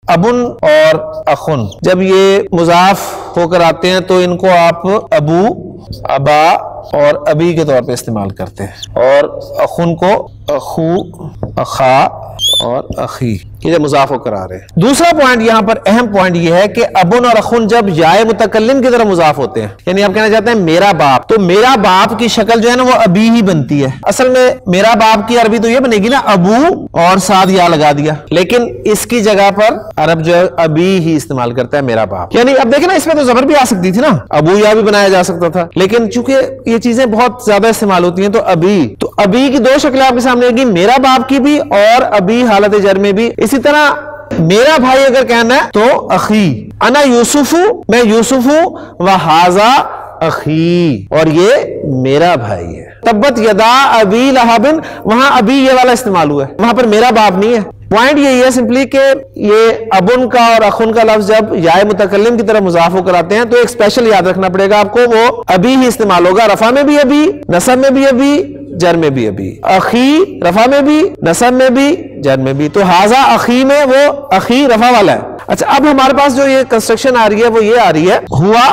ابن اور اخن جب یہ مضاف ہو کر آتے ہیں تو ان کو آپ ابو، ابا اور ابی کے طور پہ استعمال کرتے ہیں، اور اخن کو اخو، اخا اور اخی، یہ جب مضاف ہو کر آ رہے ہیں۔ دوسرا پوائنٹ یہاں پر اہم پوائنٹ یہ ہے کہ ابن اور اخن جب یائے متکلم کی طرف مضاف ہوتے ہیں، یعنی آپ کہنا چاہتے ہیں میرا باپ، تو میرا باپ کی شکل جو ہے نا وہ ابی ہی بنتی ہے۔ اصل میں میرا باپ کی عربی تو یہ بنے گی نا ابو اور ساتھ یا لگا دیا، لیکن اس کی جگہ پر عرب جو ہے ابی ہی استعمال کرتا ہے میرا باپ۔ یعنی اب دیکھیں نا اس میں تو زبر بھی آ سکتی تھی نا، ابو یا بھی بنایا جا سکتا تھا، لیکن چونکہ یہ چیزیں بہت زیادہ استعمال ہوتی ہیں تو ابی کی دو شکلیں آپ کے سامنے ہوگی، میرا باپ کی بھی اور ابی حالت جر میں بھی۔ اسی طرح میرا بھائی اگر کہنا ہے تو اخی، انا یوسف، میں یوسف ہوں، وہذا اخی، اور یہ میرا بھائی ہے۔ تبت یدا ابی لہب، وہاں ابی یہ والا استعمال ہوا ہے، وہاں پر میرا باپ نہیں ہے۔ پوائنٹ یہی ہے سمپلی کہ یہ ابن کا اور اخن کا لفظ جب یائے متکلم کی طرف مضاف ہو کر آتے ہیں تو ایک اسپیشل یاد رکھنا پڑے گا آپ کو، وہ ابی ہی استعمال ہوگا، رفع میں بھی ابی، نصب میں بھی ابی، جر میں بھی ابی، اخی رفع میں بھی، نصب میں بھی، جر میں بھی، تو ہاذا اخی میں وہ اخی رفع والا ہے۔ اچھا اب ہمارے پاس جو یہ کنسٹرکشن آ رہی ہے وہ یہ آ رہی ہے ہوا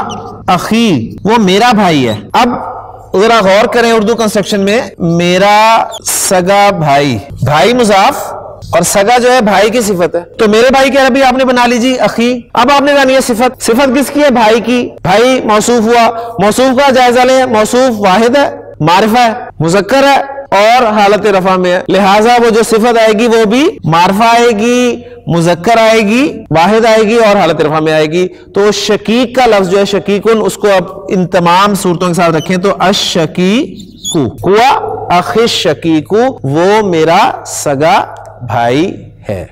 اخی، وہ میرا بھائی ہے۔ اب ذرا غور کریں اردو کنسٹرکشن میں، میرا سگا بھائی، بھائی مضاف اور سگا جو ہے بھائی کی صفت ہے، تو میرے بھائی کی عربی آپ نے بنا لیجی اخی۔ اب آپ نے جانی ہے صفت، صفت کس کی ہے؟ بھائی کی، بھائی موصوف ہوا، موصوف کا جائزہ لیں، موصوف واحد ہے، معرفہ ہے، مذکر ہے اور حالت رفع میں ہے، لہٰذا وہ جو صفت آئے گی وہ بھی معرفہ آئے گی، مذکر آئے گی، واحد آئے گی اور حالت رفع میں آئے گی۔ تو شقیق کا لفظ جو ہے شقیقن، اس کو اب ان تمام صورتوں کے ساتھ رکھیں تو الشقیق، ہوا اخی الشقیق، وہ میرا سگا بھائی ہے۔